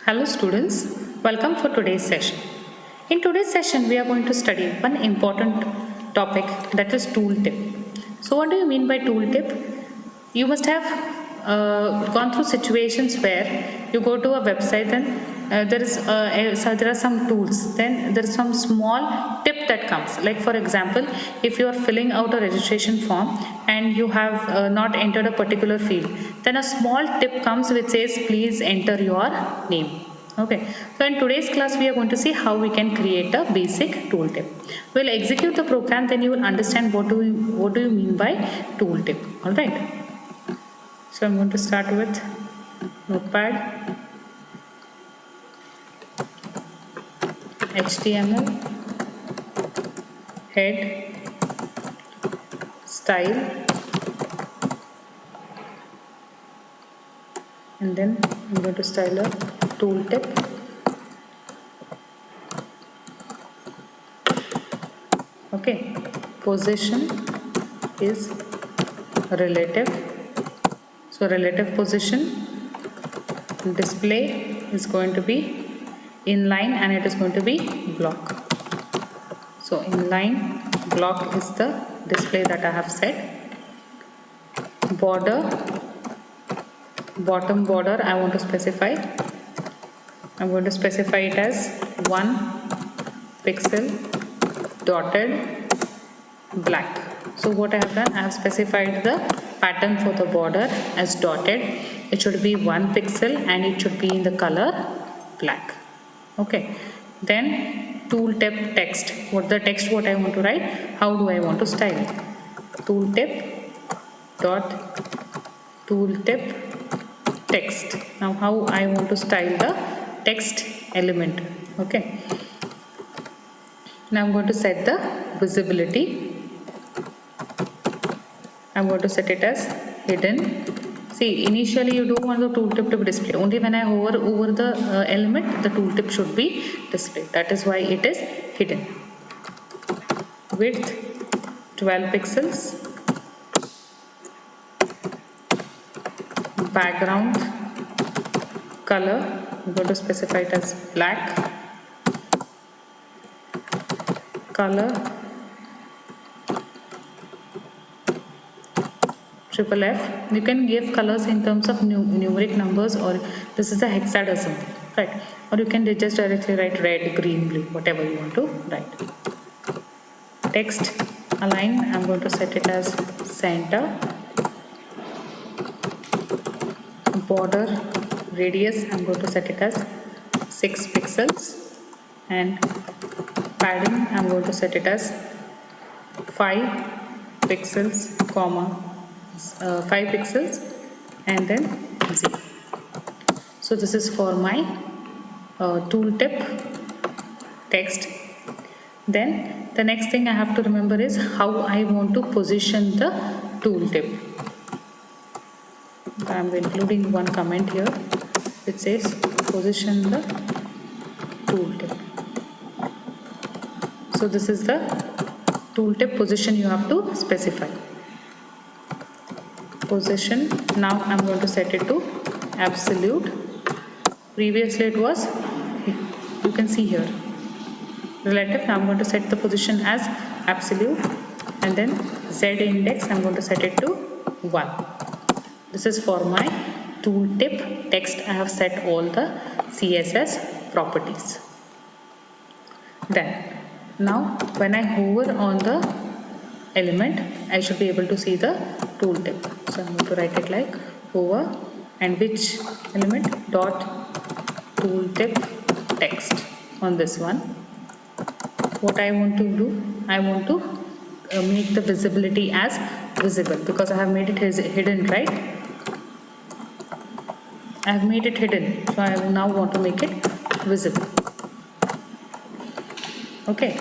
Hello students, welcome for today's session. In today's session, we are going to study one important topic, that is tooltip. So what do you mean by tooltip? You must have gone through situations where you go to a website and there are some tools, then there is some small tip that comes. Like for example, if you are filling out a registration form and you have not entered a particular field, then a small tip comes which says please enter your name. Okay, so in today's class we are going to see how we can create a basic tooltip. We'll execute the program, then you will understand what do you mean by tooltip. All right. So I'm going to start with Notepad, HTML, head, style, and then I'm going to style a tooltip. Okay, position is relative. So relative position, display is going to be inline and it is going to be block. So inline block is the display that I have set. Border, bottom border I want to specify. I'm going to specify it as 1 pixel dotted black. So what I have done, I have specified the pattern for the border as dotted. It should be 1 pixel and it should be in the color black. Okay, then tooltip text. What I want to write, how do I want to style it? Tooltip dot tooltip text. Now how I want to style the text element. Okay, now I'm going to set the visibility. I'm going to set it as hidden. See, initially you don't want the tooltip to be displayed. Only when I hover over the element, the tooltip should be displayed. That is why it is hidden. Width 12 pixels. Background color, I'm going to specify it as black. Color F. You can give colors in terms of numeric numbers, or this is the hexadecimal, right? Or you can just directly write red, green, blue, whatever you want to write. Text align, I'm going to set it as center. Border radius, I'm going to set it as 6 pixels. And padding, I'm going to set it as 5 pixels, comma 5 pixels and then 0. So this is for my tooltip text. Then the next thing I have to remember is how I want to position the tooltip. I am including one comment here which says position the tooltip. So this is the tooltip position you have to specify. Position, now I'm going to set it to absolute. Previously it was, you can see here, relative. Now I'm going to set the position as absolute, and then Z index I'm going to set it to 1. This is for my tooltip text. I have set all the CSS properties. Then now when I hover on the element, I should be able to see the tooltip. So I'm going to write it like hover and which element, dot tooltip text on this one. What I want to do, I want to make the visibility as visible, because I have made it hidden, right? I have made it hidden, so I now want to make it visible. Okay,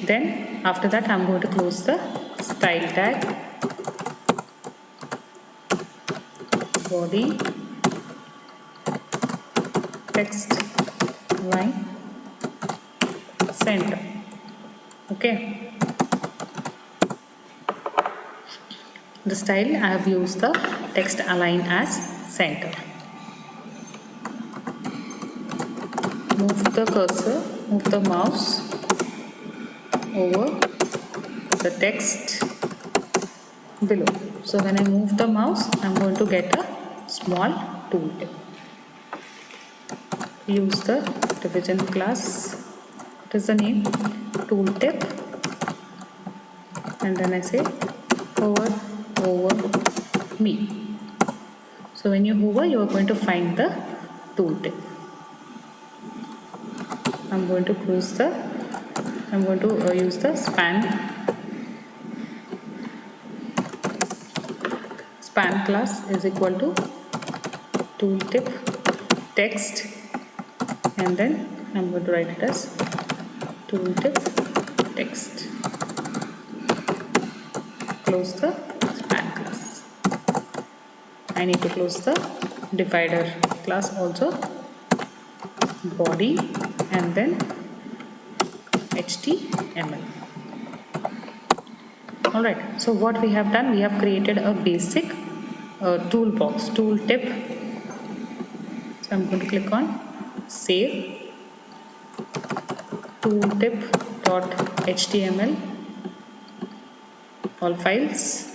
then after that I'm going to close the style tag, body, text line, center. Okay, the style I have used the text align as center. move the cursor, move the mouse over the text below. So when I move the mouse, I'm going to get a small tooltip. Use the division class. What is the name? Tooltip. And then I say hover over me. So when you hover, you are going to find the tooltip. I'm going to use the span class is equal to tooltip text, and then I'm going to write it as tooltip text. Close the span class. I need to close the divider class also, body, and then HTML. Alright, so what we have done, we have created a basic toolbox, tooltip. So I'm going to click on save tooltip.html, all files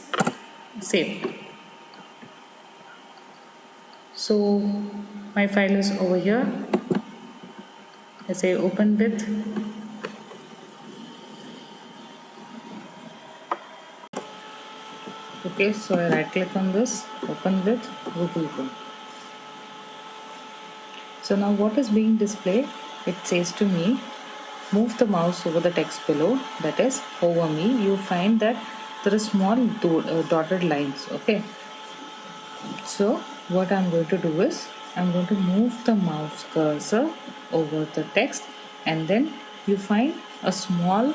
saved. So my file is over here. I say open with. Okay, so I right click on this, open with Google Chrome. So now what is being displayed? It says to me, move the mouse over the text below, that is over me. You find that there are small dotted lines. Okay, so what I'm going to do is I'm going to move the mouse cursor over the text, and then you find a small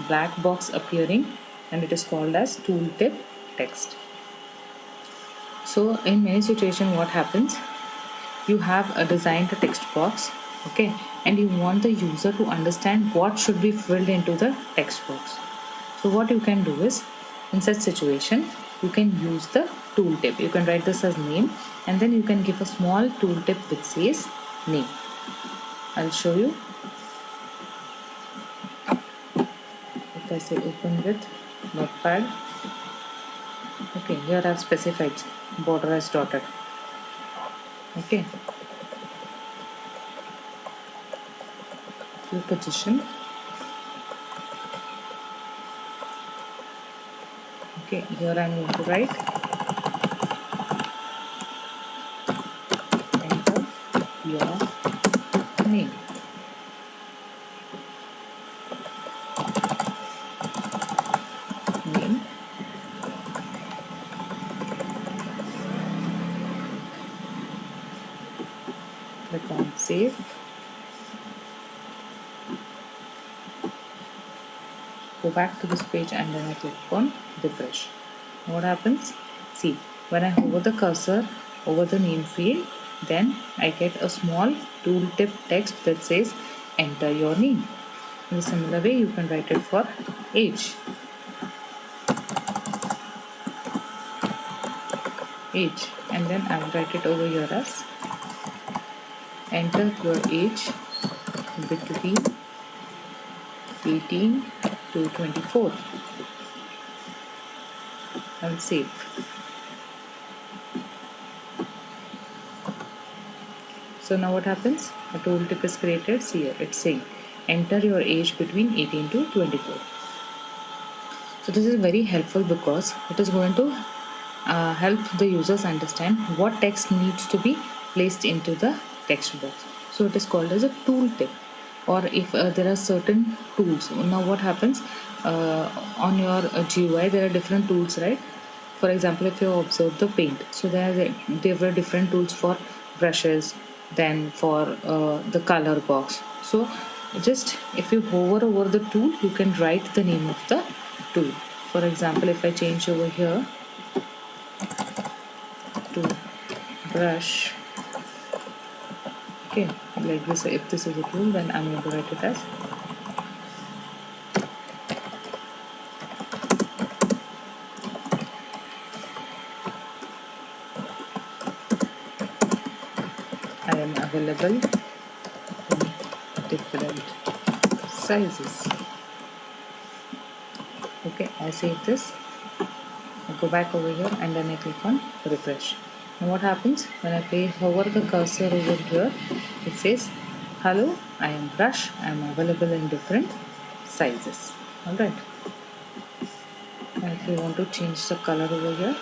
black box appearing, and it is called as tooltip text. So in many situations what happens, you have designed a text box, okay, and you want the user to understand what should be filled into the text box. So what you can do is, in such situation, you can use the tooltip. You can write this as name, and then you can give a small tooltip which says name. I'll show you. If I say open with notepad, okay, here I've specified border as dotted. Okay, to position. Okay, here I'm going to write enter your name. Name. Click on save. Go back to this page and then I click on refresh. What happens? See, when I hover the cursor over the name field, then I get a small tooltip text that says enter your name. In a similar way, you can write it for age. Age, and then I will write it over here as enter your age between 18 to 24. I'll save. So now what happens? A tooltip is created. See here, it's saying enter your age between 18 to 24. So this is very helpful because it is going to help the users understand what text needs to be placed into the text box. So it is called as a tooltip. Or if there are certain tools. Now what happens on your GUI, there are different tools, right? For example, if you observe the paint, so there were different tools for brushes, then for the color box. So just if you hover over the tool, you can write the name of the tool. For example, if I change over here to brush, okay, like this, if this is a tool, then I'm going to write it as I am available different sizes. Okay, I save this. I go back over here and then I click on refresh. Now what happens when I hover the cursor over here? It says, hello, I am Brush. I am available in different sizes. Alright. And if you want to change the color over here,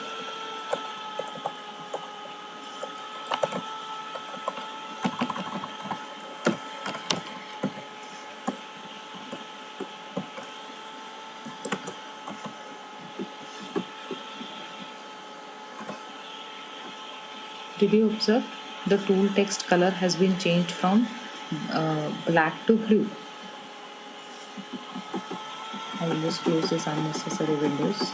did you observe the tool text color has been changed from black to blue? I will just close this unnecessary windows.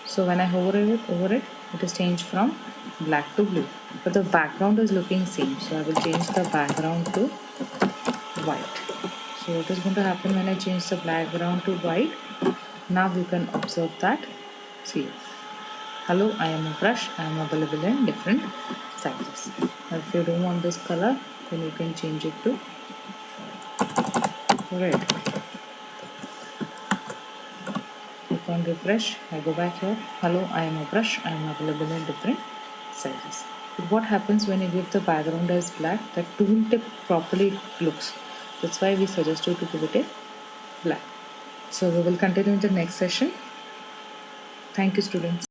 So when I hover it, it is changed from black to blue. But the background is looking same. So I will change the background to white. So what is going to happen when I change the background to white? Now you can observe that. See, hello, I am a Brush. I am available in different sizes. Now if you don't want this color, then you can change it to red. Click on refresh. I go back here. Hello, I am a Brush. I am available in different sizes. But what happens when you give the background as black? That tooltip properly looks. That's why we suggest you to give it a black. So we will continue in the next session. Thank you, students.